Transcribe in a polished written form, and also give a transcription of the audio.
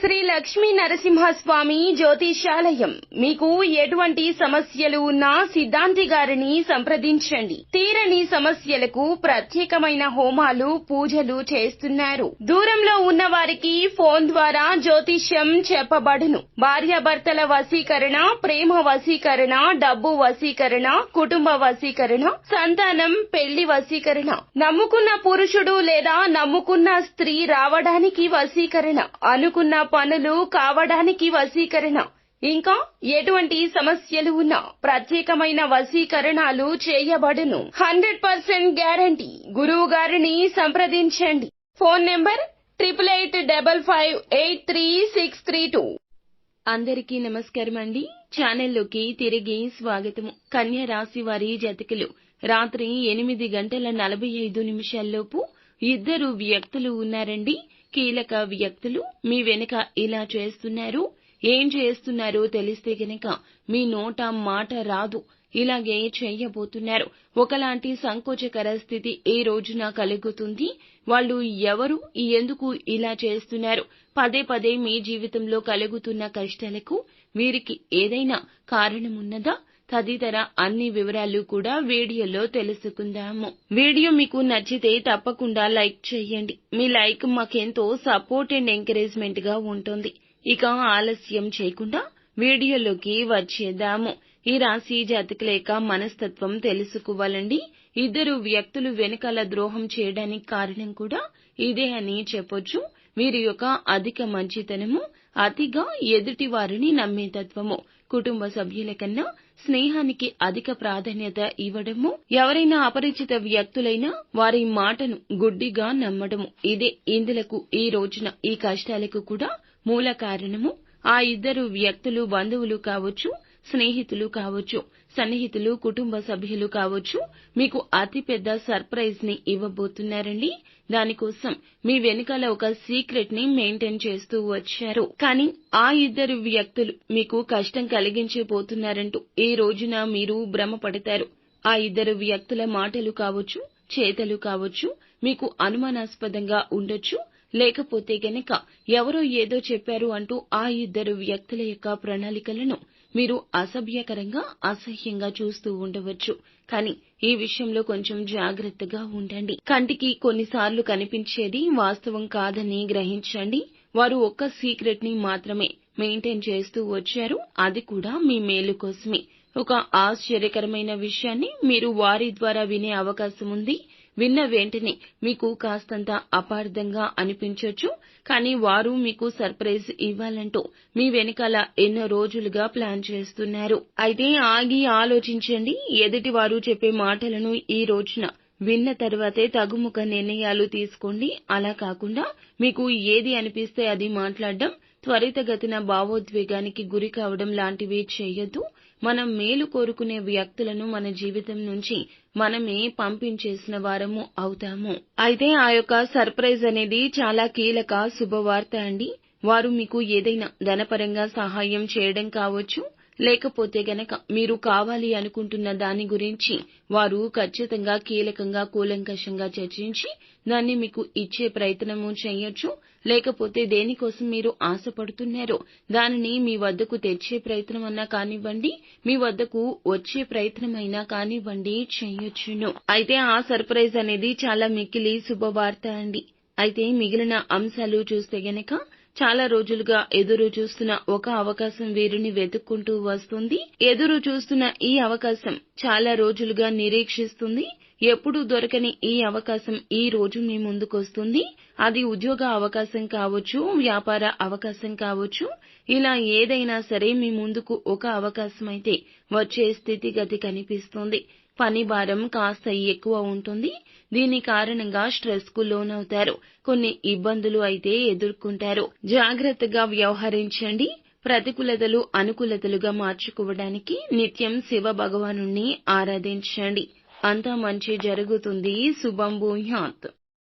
శ్రీ లక్ష్మీ నరసింహస్వామి జ్యోతిషాలయం. మీకు ఎటువంటి సమస్యలు ఉన్నా సిద్ధాంతి గారిని సంప్రదించండి. తీరని సమస్యలకు ప్రత్యేకమైన హోమాలు, పూజలు చేస్తున్నారు. దూరంలో ఉన్న వారికి ఫోన్ ద్వారా జ్యోతిష్యం చెప్పబడును. భార్యాభర్తల వశీకరణ, ప్రేమ వశీకరణ, డబ్బు వశీకరణ, కుటుంబ వశీకరణ, సంతానం, పెళ్లి వశీకరణ, నమ్ముకున్న పురుషుడు లేదా నమ్ముకున్న స్త్రీ రావడానికి వశీకరణ, అనుకున్న పనులు కావడానికి వశీకరణ, ఇంకా ఎటువంటి సమస్యలు ఉన్నా ప్రత్యేకమైన వశీకరణాలు చేయబడును. 100% గ్యారంటీ. గురువు గారిని సంప్రదించండి. Phone number 8855583632. అందరికీ నమస్కారం అండి. ఛానల్లోకి తిరిగి స్వాగతము. కన్యా రాశి వారి జాతకులు రాత్రి 8:45 ఇద్దరు వ్యక్తులు ఉన్నారండి. కీలక వ్యక్తులు మీ వెనుక ఇలా చేస్తున్నారు. ఏం చేస్తున్నారో తెలిస్తే గనక మీ నోట మాట రాదు. ఇలాగే చేయబోతున్నారు. ఒకలాంటి సంకోచకర స్థితి ఈ రోజున కలుగుతుంది. వాళ్ళు ఎవరు, ఎందుకు ఇలా చేస్తున్నారు, పదే పదే మీ జీవితంలో కలుగుతున్న కష్టాలకు వీరికి ఏదైనా కారణమున్నదా తదితర అన్ని వివరాలు కూడా వీడియోలో తెలుసుకుందాము. వీడియో మీకు నచ్చితే తప్పకుండా లైక్ చేయండి. మీ లైక్ మాకెంతో సపోర్ట్ అండ్ ఎంకరేజ్మెంట్ గా ఉంటుంది. ఇక ఆలస్యం చేయకుండా వీడియోలోకి వచ్చేద్దాము. ఈ రాశి జాతకుల యొక్క మనస్తత్వం తెలుసుకోవాలండి. ఇద్దరు వ్యక్తులు వెనకాల ద్రోహం చేయడానికి కారణం కూడా ఇదే అని చెప్పొచ్చు. వీరి యొక్క అధిక మంచితనము, అతిగా ఎదుటి వారిని నమ్మే తత్వము, కుటుంబ సభ్యుల కన్నా స్నేహానికి అధిక ప్రాధాన్యత ఇవ్వడము, ఎవరైనా అపరిచిత వ్యక్తులైనా వారి మాటను గుడ్డిగా నమ్మడము, ఇదే ఇందులకు ఈ రోజున ఈ కష్టాలకు కూడా మూల కారణము. ఆ ఇద్దరు వ్యక్తులు బంధువులు కావచ్చు, స్నేహితులు కావచ్చు, సన్నిహితులు, కుటుంబ సభ్యులు కావచ్చు. మీకు అతిపెద్ద సర్ప్రైజ్ ని ఇవ్వబోతున్నారండి. దానికోసం మీ వెనకాల ఒక సీక్రెట్ ని మెయింటైన్ చేస్తూ వచ్చారు. కానీ ఆ ఇద్దరు వ్యక్తులు మీకు కష్టం కలిగించబోతున్నారంటూ ఈ రోజున మీరు భ్రమపడతారు. ఆ ఇద్దరు వ్యక్తుల మాటలు కావచ్చు, చేతలు కావచ్చు మీకు అనుమానాస్పదంగా ఉండొచ్చు. లేకపోతే గనక ఎవరో ఏదో చెప్పారు అంటూ ఆ ఇద్దరు వ్యక్తుల యొక్క ప్రణాళికలను మీరు అసభ్యకరంగా, అసహ్యంగా చూస్తూ ఉండవచ్చు. కానీ ఈ విషయంలో కొంచెం జాగ్రత్తగా ఉండండి. కంటికి కొన్నిసార్లు కనిపించేది వాస్తవం కాదని గ్రహించండి. వారు ఒక్క సీక్రెట్ ని మాత్రమే మెయింటైన్ చేస్తూ వచ్చారు. అది కూడా మీ మేలు కోసమే. ఒక ఆశ్చర్యకరమైన విషయాన్ని మీరు వారి ద్వారా వినే అవకాశం ఉంది. విన్న వెంటనే మీకు కాస్తంత అపార్థంగా అనిపించొచ్చు. కానీ వారు మీకు సర్ప్రైజ్ ఇవ్వాలంటూ మీ వెనకాల ఎన్నో రోజులుగా ప్లాన్ చేస్తున్నారు. అయితే ఆగి ఆలోచించండి. ఎదుటి వారు చెప్పే మాటలను ఈ రోజున విన్న తర్వాతే తగుముఖ నిర్ణయాలు తీసుకోండి. అలా కాకుండా మీకు ఏది అనిపిస్తే అది మాట్లాడడం, త్వరితగతిన భావోద్వేగానికి గురి కావడం లాంటివి చేయొద్దు. మనం మేలు కోరుకునే వ్యక్తులను మన జీవితం నుంచి మనమే పంపించేసిన వారము అవుతాము. అయితే ఆ యొక్క సర్ప్రైజ్ అనేది చాలా కీలక శుభవార్త అండి. వారు మీకు ఏదైనా ధనపరంగా సహాయం చేయడం కావచ్చు, లేకపోతే గనక మీరు కావాలి అనుకుంటున్న దాని గురించి వారు ఖచ్చితంగా కీలకంగా కూలంకషంగా చర్చించి దాన్ని మీకు ఇచ్చే ప్రయత్నము చేయొచ్చు. లేకపోతే దేనికోసం మీరు ఆశపడుతున్నారో దానిని మీ వద్దకు తెచ్చే ప్రయత్నం అన్నా కానివ్వండి, మీ వద్దకు వచ్చే ప్రయత్నమైనా కానివ్వండి చేయొచ్చును. అయితే ఆ సర్ప్రైజ్ అనేది చాలా మిక్కిలి శుభవార్త అండి. అయితే మిగిలిన అంశాలు చూస్తే గనక చాలా రోజులుగా ఎదురు చూస్తున్న ఒక అవకాశం వీరిని వెతుక్కుంటూ వస్తుంది. ఎదురు చూస్తున్న ఈ అవకాశం చాలా రోజులుగా నిరీక్షిస్తుంది. ఎప్పుడూ దొరకని ఈ అవకాశం ఈ రోజు మీ ముందుకొస్తుంది. అది ఉద్యోగ అవకాశం కావచ్చు, వ్యాపార అవకాశం కావచ్చు. ఇలా ఏదైనా సరే మీ ముందుకు ఒక అవకాశం అయితే వచ్చే స్థితిగతి కనిపిస్తుంది. పని భారం కాస్త ఎక్కువ ఉంటుంది. దీని కారణంగా స్ట్రెస్ కు లోనవుతారు. కొన్ని ఇబ్బందులు అయితే ఎదుర్కొంటారు. జాగ్రత్తగా వ్యవహరించండి. ప్రతికూలతలు అనుకూలతలుగా మార్చుకోవడానికి నిత్యం శివ భగవానుణ్ణి ఆరాధించండి. అంతా మంచి జరుగుతుంది. శుభం భూయాత్.